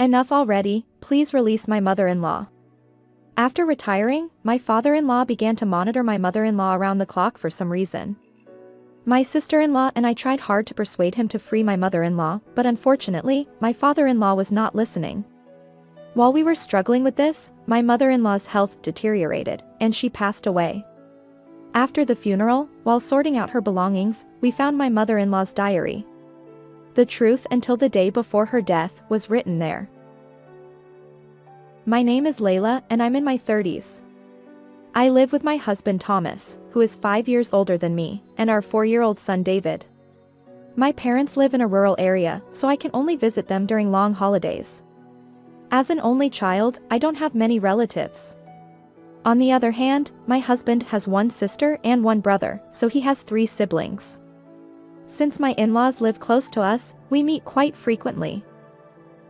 Enough already, please release my mother-in-law. After retiring, my father-in-law began to monitor my mother-in-law around the clock for some reason. My sister-in-law and I tried hard to persuade him to free my mother-in-law, but unfortunately, my father-in-law was not listening. While we were struggling with this, my mother-in-law's health deteriorated, and she passed away. After the funeral, while sorting out her belongings, we found my mother-in-law's diary. The truth until the day before her death was written there. My name is Layla and I'm in my 30s. I live with my husband Thomas, who is 5 years older than me, and our 4-year-old son David. My parents live in a rural area, so I can only visit them during long holidays. As an only child, I don't have many relatives. On the other hand, my husband has one sister and one brother, so he has 3 siblings. Since my in-laws live close to us, we meet quite frequently.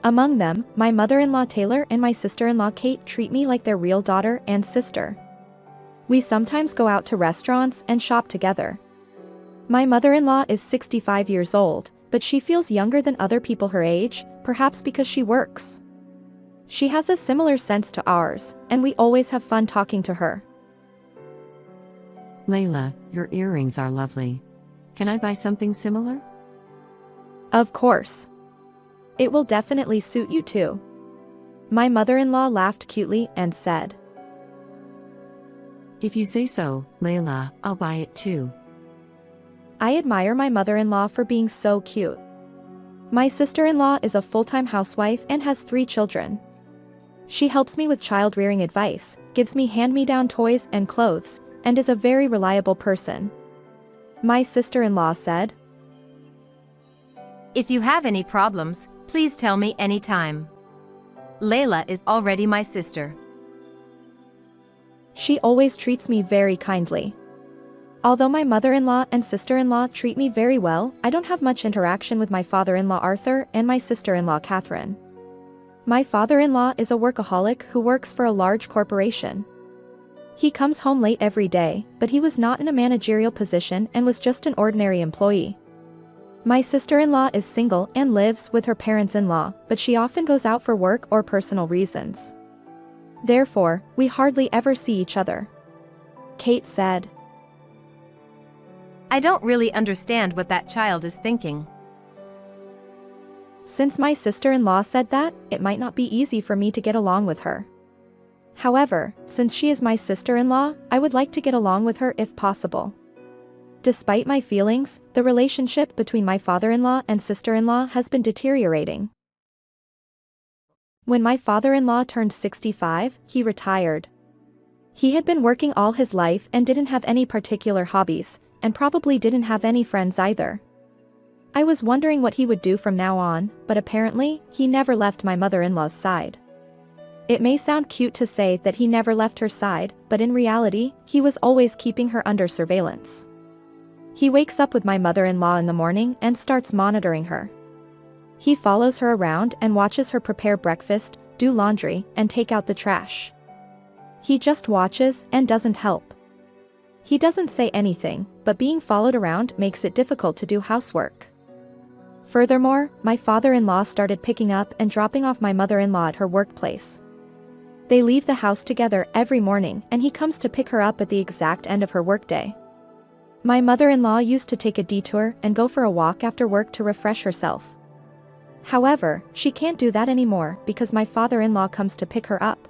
Among them, my mother-in-law Taylor and my sister-in-law Kate treat me like their real daughter and sister. We sometimes go out to restaurants and shop together. My mother-in-law is 65 years old, but she feels younger than other people her age, perhaps because she works. She has a similar sense to ours, and we always have fun talking to her. Layla, your earrings are lovely. Can I buy something similar? Of course. It will definitely suit you too. My mother-in-law laughed cutely and said, If you say so, Layla, I'll buy it too. I admire my mother-in-law for being so cute. My sister-in-law is a full-time housewife and has 3 children. She helps me with child-rearing advice, gives me hand-me-down toys and clothes, and is a very reliable person. My sister-in-law said, If you have any problems, please tell me anytime. Layla is already my sister. She always treats me very kindly. Although my mother-in-law and sister-in-law treat me very well, I don't have much interaction with my father-in-law Arthur and my sister-in-law Catherine. My father-in-law is a workaholic who works for a large corporation. He comes home late every day, but he was not in a managerial position and was just an ordinary employee. My sister-in-law is single and lives with her parents-in-law, but she often goes out for work or personal reasons. Therefore, we hardly ever see each other. Kate said, I don't really understand what that child is thinking. Since my sister-in-law said that, it might not be easy for me to get along with her. However, since she is my sister-in-law, I would like to get along with her if possible. Despite my feelings, the relationship between my father-in-law and sister-in-law has been deteriorating. When my father-in-law turned 65, he retired. He had been working all his life and didn't have any particular hobbies, and probably didn't have any friends either. I was wondering what he would do from now on, but apparently, he never left my mother-in-law's side. It may sound cute to say that he never left her side, but in reality, he was always keeping her under surveillance. He wakes up with my mother-in-law in the morning and starts monitoring her. He follows her around and watches her prepare breakfast, do laundry, and take out the trash. He just watches and doesn't help. He doesn't say anything, but being followed around makes it difficult to do housework. Furthermore, my father-in-law started picking up and dropping off my mother-in-law at her workplace. They leave the house together every morning and he comes to pick her up at the exact end of her workday. My mother-in-law used to take a detour and go for a walk after work to refresh herself. However, she can't do that anymore because my father-in-law comes to pick her up.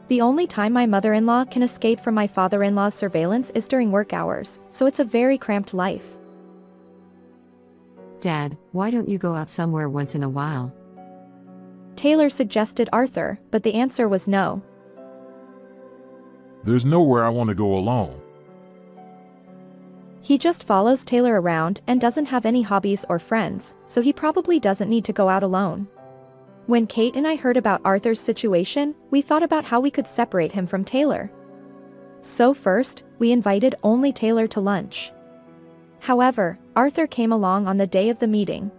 The only time my mother-in-law can escape from my father-in-law's surveillance is during work hours, so it's a very cramped life. Dad, why don't you go out somewhere once in a while? Taylor suggested Arthur, but the answer was no. There's nowhere I want to go alone. He just follows Taylor around and doesn't have any hobbies or friends, so he probably doesn't need to go out alone. When Kate and I heard about Arthur's situation, we thought about how we could separate him from Taylor. So first, we invited only Taylor to lunch. However, Arthur came along on the day of the meeting.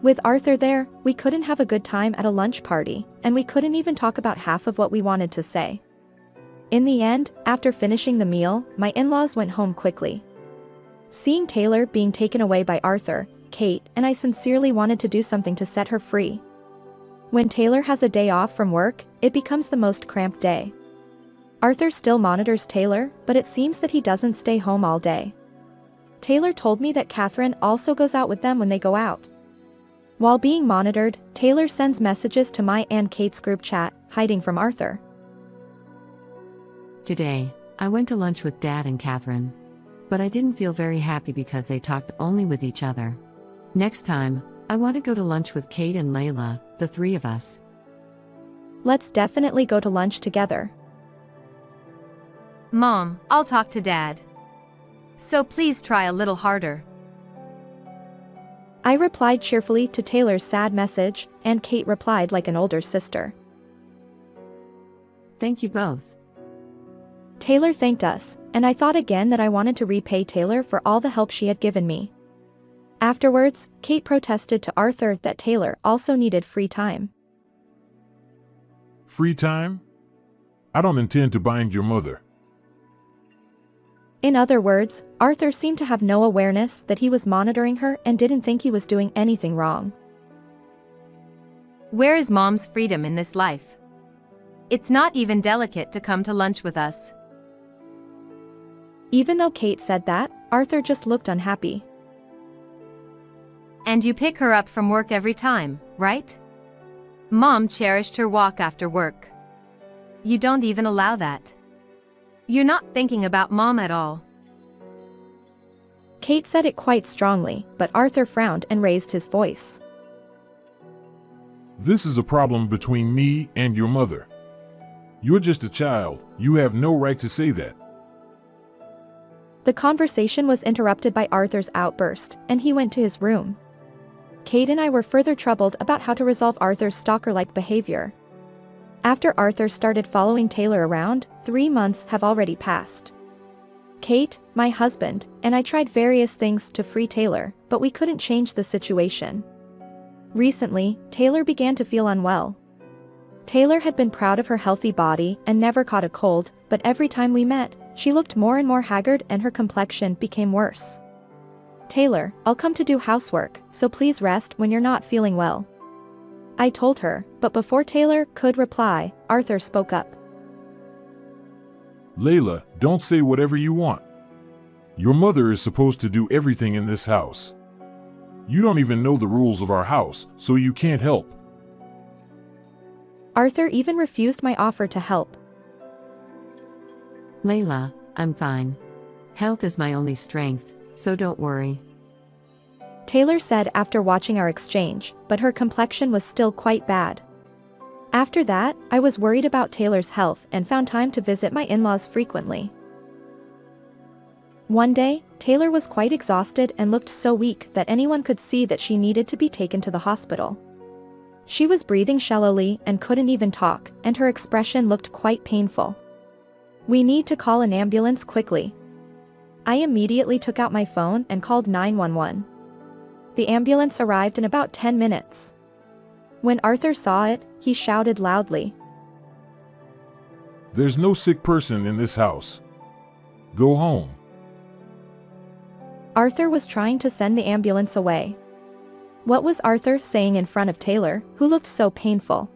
With Arthur there, we couldn't have a good time at a lunch party, and we couldn't even talk about half of what we wanted to say. In the end, after finishing the meal, my in-laws went home quickly. Seeing Taylor being taken away by Arthur, Kate and I sincerely wanted to do something to set her free. When Taylor has a day off from work, it becomes the most cramped day. Arthur still monitors Taylor, but it seems that he doesn't stay home all day. Taylor told me that Catherine also goes out with them when they go out. While being monitored, Taylor sends messages to my and Kate's group chat, hiding from Arthur. Today, I went to lunch with Dad and Catherine. But I didn't feel very happy because they talked only with each other. Next time, I want to go to lunch with Kate and Layla, the three of us. Let's definitely go to lunch together. Mom, I'll talk to Dad. So please try a little harder. I replied cheerfully to Taylor's sad message, and Kate replied like an older sister. Thank you both. Taylor thanked us, and I thought again that I wanted to repay Taylor for all the help she had given me. Afterwards, Kate protested to Arthur that Taylor also needed free time. Free time? I don't intend to bind your mother. In other words, Arthur seemed to have no awareness that he was monitoring her and didn't think he was doing anything wrong. Where is Mom's freedom in this life? It's not even delicate to come to lunch with us. Even though Kate said that, Arthur just looked unhappy. And you pick her up from work every time, right? Mom cherished her walk after work. You don't even allow that. You're not thinking about Mom at all. Kate said it quite strongly, but Arthur frowned and raised his voice. This is a problem between me and your mother. You're just a child, you have no right to say that. The conversation was interrupted by Arthur's outburst, and he went to his room. Kate and I were further troubled about how to resolve Arthur's stalker-like behavior. After Arthur started following Taylor around, 3 months have already passed. Kate, my husband, and I tried various things to free Taylor, but we couldn't change the situation. Recently, Taylor began to feel unwell. Taylor had been proud of her healthy body and never caught a cold, but every time we met, she looked more and more haggard and her complexion became worse. Taylor, I'll come to do housework, so please rest when you're not feeling well. I told her, but before Taylor could reply, Arthur spoke up. Layla, don't say whatever you want. Your mother is supposed to do everything in this house. You don't even know the rules of our house, so you can't help. Arthur even refused my offer to help. Layla, I'm fine. Health is my only strength, so don't worry. Taylor said after watching our exchange, but her complexion was still quite bad. After that, I was worried about Taylor's health and found time to visit my in-laws frequently. One day, Taylor was quite exhausted and looked so weak that anyone could see that she needed to be taken to the hospital. She was breathing shallowly and couldn't even talk, and her expression looked quite painful. We need to call an ambulance quickly. I immediately took out my phone and called 911. The ambulance arrived in about 10 minutes. When Arthur saw it, he shouted loudly. There's no sick person in this house. Go home. Arthur was trying to send the ambulance away. What was Arthur saying in front of Taylor, who looked so painful?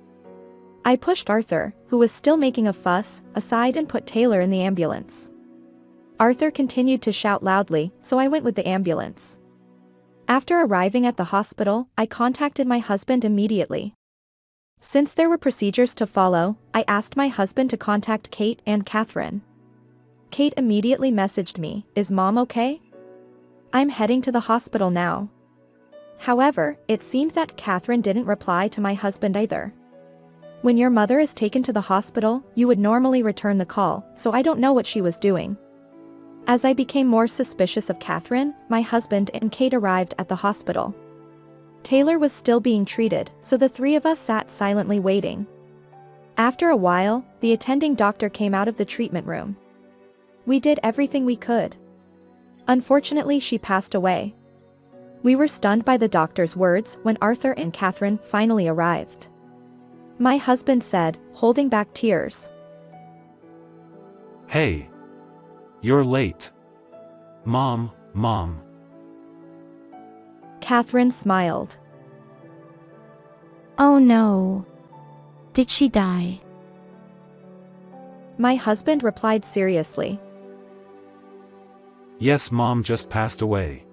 I pushed Arthur, who was still making a fuss, aside and put Taylor in the ambulance. Arthur continued to shout loudly, so I went with the ambulance. After arriving at the hospital, I contacted my husband immediately. Since there were procedures to follow, I asked my husband to contact Kate and Catherine. Kate immediately messaged me, "Is Mom okay? I'm heading to the hospital now." However, it seemed that Catherine didn't reply to my husband either. When your mother is taken to the hospital, you would normally return the call, so I don't know what she was doing. As I became more suspicious of Catherine, my husband and Kate arrived at the hospital. Taylor was still being treated, so the three of us sat silently waiting. After a while, the attending doctor came out of the treatment room. We did everything we could. Unfortunately, she passed away. We were stunned by the doctor's words when Arthur and Catherine finally arrived. My husband said, holding back tears. "Hey. You're late. Mom. Catherine smiled. Oh no. Did she die? My husband replied seriously. Yes, Mom just passed away.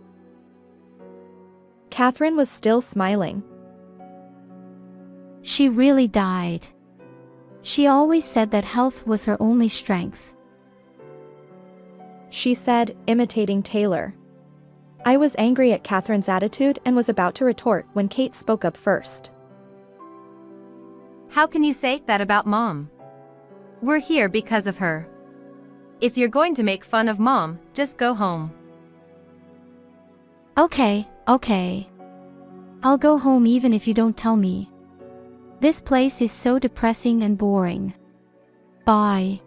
Catherine was still smiling. She really died. She always said that health was her only strength. She said, imitating Taylor. I was angry at Catherine's attitude and was about to retort when Kate spoke up first. How can you say that about Mom? We're here because of her. If you're going to make fun of Mom, just go home. Okay. I'll go home even if you don't tell me. This place is so depressing and boring. Bye.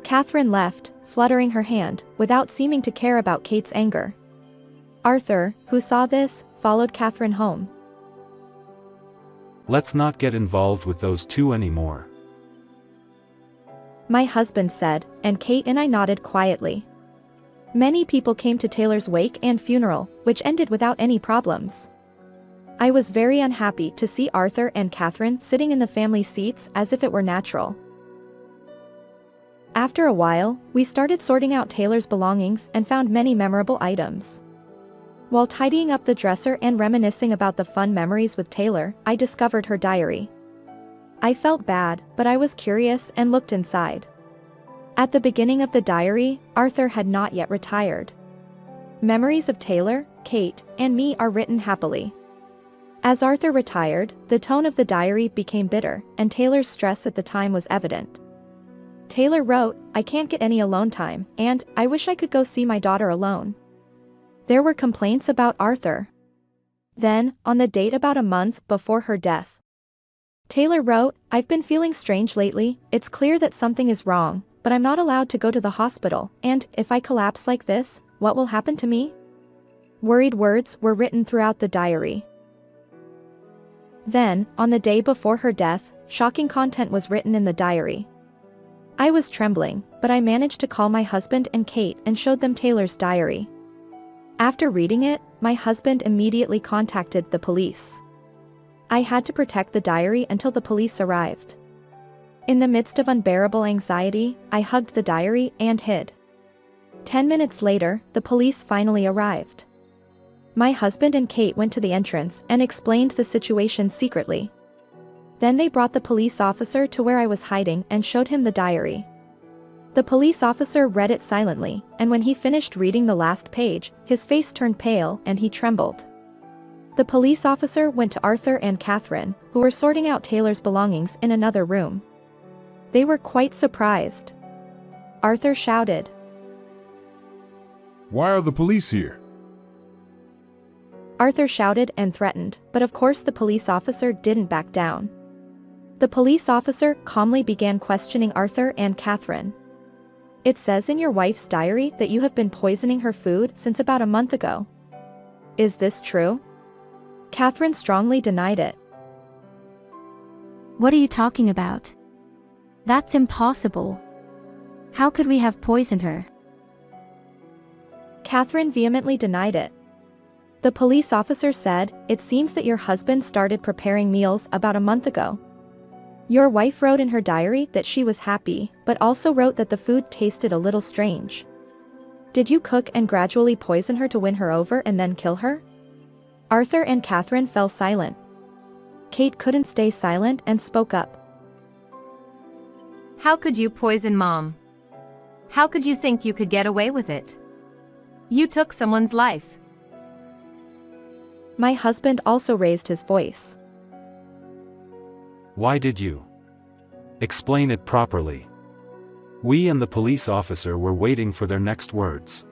Catherine left, fluttering her hand, without seeming to care about Kate's anger. Arthur, who saw this, followed Catherine home. Let's not get involved with those two anymore. My husband said, and Kate and I nodded quietly. Many people came to Taylor's wake and funeral, which ended without any problems. I was very unhappy to see Arthur and Catherine sitting in the family seats as if it were natural. After a while, we started sorting out Taylor's belongings and found many memorable items. While tidying up the dresser and reminiscing about the fun memories with Taylor, I discovered her diary. I felt bad, but I was curious and looked inside. At the beginning of the diary, Arthur had not yet retired. Memories of Taylor, Kate, and me are written happily. As Arthur retired, the tone of the diary became bitter, and Taylor's stress at the time was evident. Taylor wrote, I can't get any alone time, and I wish I could go see my daughter alone. There were complaints about Arthur. Then, on the date about a month before her death, Taylor wrote, I've been feeling strange lately, it's clear that something is wrong, but I'm not allowed to go to the hospital, and if I collapse like this, what will happen to me? Worried words were written throughout the diary. Then, on the day before her death, shocking content was written in the diary. I was trembling, but I managed to call my husband and Kate and showed them Taylor's diary. After reading it, my husband immediately contacted the police. I had to protect the diary until the police arrived. In the midst of unbearable anxiety, I hugged the diary and hid. 10 minutes later, the police finally arrived. My husband and Kate went to the entrance and explained the situation secretly. Then they brought the police officer to where I was hiding and showed him the diary. The police officer read it silently, and when he finished reading the last page, his face turned pale and he trembled. The police officer went to Arthur and Catherine, who were sorting out Taylor's belongings in another room. They were quite surprised. Arthur shouted, Why are the police here? Arthur shouted and threatened, but of course the police officer didn't back down. The police officer calmly began questioning Arthur and Catherine. It says in your wife's diary that you have been poisoning her food since about a month ago. Is this true? Catherine strongly denied it. What are you talking about? That's impossible. How could we have poisoned her? Catherine vehemently denied it. The police officer said, it seems that your husband started preparing meals about a month ago. Your wife wrote in her diary that she was happy, but also wrote that the food tasted a little strange. Did you cook and gradually poison her to win her over and then kill her? Arthur and Catherine fell silent. Kate couldn't stay silent and spoke up. How could you poison Mom? How could you think you could get away with it? You took someone's life. My husband also raised his voice. Why did you? Explain it properly. We and the police officer were waiting for their next words.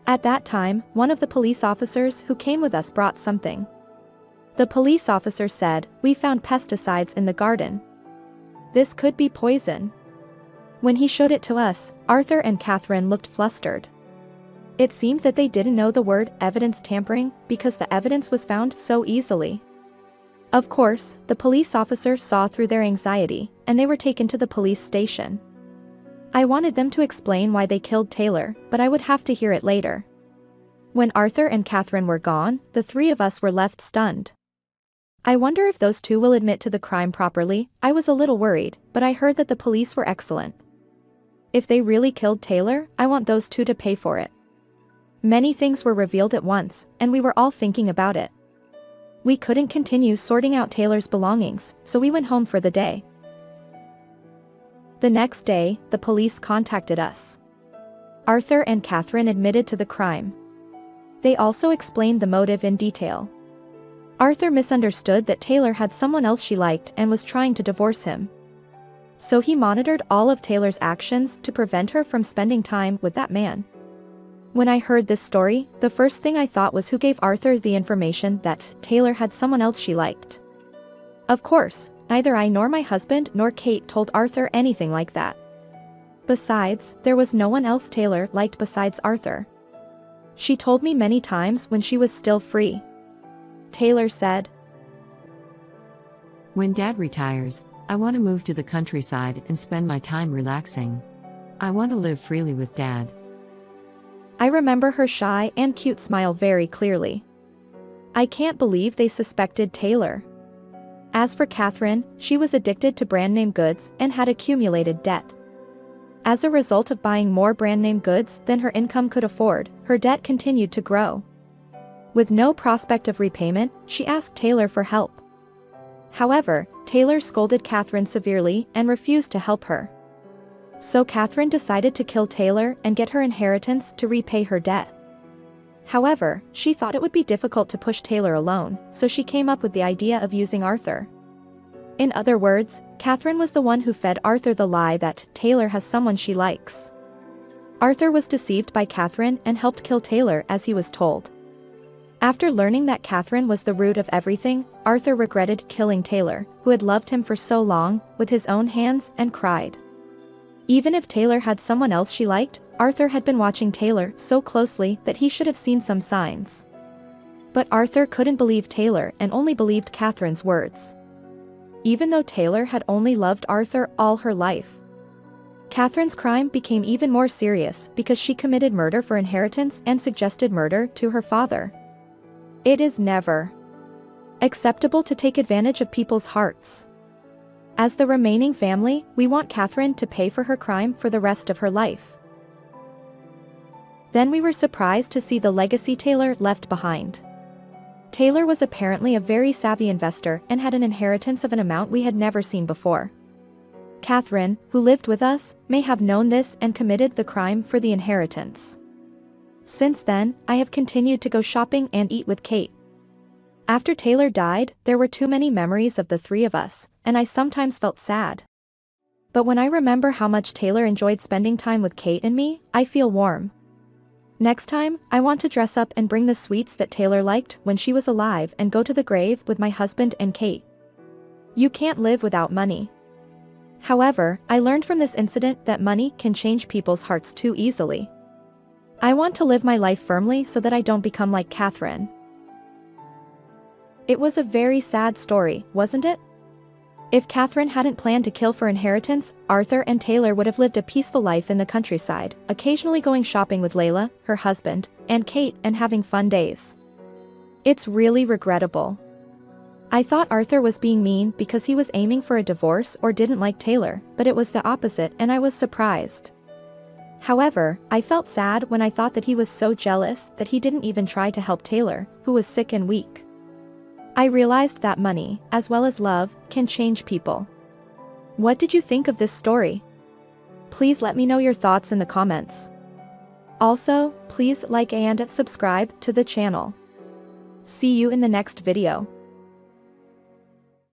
At that time, one of the police officers who came with us brought something. The police officer said, we found pesticides in the garden. This could be poison. When he showed it to us, Arthur and Catherine looked flustered. It seemed that they didn't know the word evidence tampering because the evidence was found so easily. Of course, the police officer saw through their anxiety, and they were taken to the police station. I wanted them to explain why they killed Taylor, but I would have to hear it later. When Arthur and Catherine were gone, the three of us were left stunned. I wonder if those two will admit to the crime properly. I was a little worried, but I heard that the police were excellent. If they really killed Taylor, I want those two to pay for it. Many things were revealed at once, and we were all thinking about it. We couldn't continue sorting out Taylor's belongings, so we went home for the day. The next day, the police contacted us. Arthur and Catherine admitted to the crime. They also explained the motive in detail. Arthur misunderstood that Taylor had someone else she liked and was trying to divorce him. So he monitored all of Taylor's actions to prevent her from spending time with that man. When I heard this story, the first thing I thought was who gave Arthur the information that Taylor had someone else she liked. Of course, neither I nor my husband nor Kate told Arthur anything like that. Besides, there was no one else Taylor liked besides Arthur. She told me many times when she was still free. Taylor said, "When Dad retires, I want to move to the countryside and spend my time relaxing. I want to live freely with Dad." I remember her shy and cute smile very clearly. I can't believe they suspected Taylor. As for Catherine, she was addicted to brand name goods and had accumulated debt. As a result of buying more brand name goods than her income could afford, her debt continued to grow. With no prospect of repayment, she asked Taylor for help. However, Taylor scolded Catherine severely and refused to help her. So Catherine decided to kill Taylor and get her inheritance to repay her debt. However, she thought it would be difficult to push Taylor alone, so she came up with the idea of using Arthur. In other words, Catherine was the one who fed Arthur the lie that Taylor has someone she likes. Arthur was deceived by Catherine and helped kill Taylor as he was told. After learning that Catherine was the root of everything, Arthur regretted killing Taylor, who had loved him for so long, with his own hands and cried. Even if Taylor had someone else she liked, Arthur had been watching Taylor so closely that he should have seen some signs. But Arthur couldn't believe Taylor and only believed Catherine's words. Even though Taylor had only loved Arthur all her life. Catherine's crime became even more serious because she committed murder for inheritance and suggested murder to her father. It is never acceptable to take advantage of people's hearts. As the remaining family, we want Catherine to pay for her crime for the rest of her life. Then we were surprised to see the legacy Taylor left behind. Taylor was apparently a very savvy investor and had an inheritance of an amount we had never seen before. Catherine, who lived with us, may have known this and committed the crime for the inheritance. Since then, I have continued to go shopping and eat with Kate. After Taylor died, there were too many memories of the three of us, and I sometimes felt sad. But when I remember how much Taylor enjoyed spending time with Kate and me, I feel warm. Next time, I want to dress up and bring the sweets that Taylor liked when she was alive and go to the grave with my husband and Kate. You can't live without money. However, I learned from this incident that money can change people's hearts too easily. I want to live my life firmly so that I don't become like Catherine. It was a very sad story, wasn't it? If Catherine hadn't planned to kill for inheritance, Arthur and Taylor would have lived a peaceful life in the countryside, occasionally going shopping with Layla, her husband, and Kate and having fun days. It's really regrettable. I thought Arthur was being mean because he was aiming for a divorce or didn't like Taylor, but it was the opposite and I was surprised. However, I felt sad when I thought that he was so jealous that he didn't even try to help Taylor, who was sick and weak. I realized that money, as well as love, can change people. What did you think of this story? Please let me know your thoughts in the comments. Also, please like and subscribe to the channel. See you in the next video.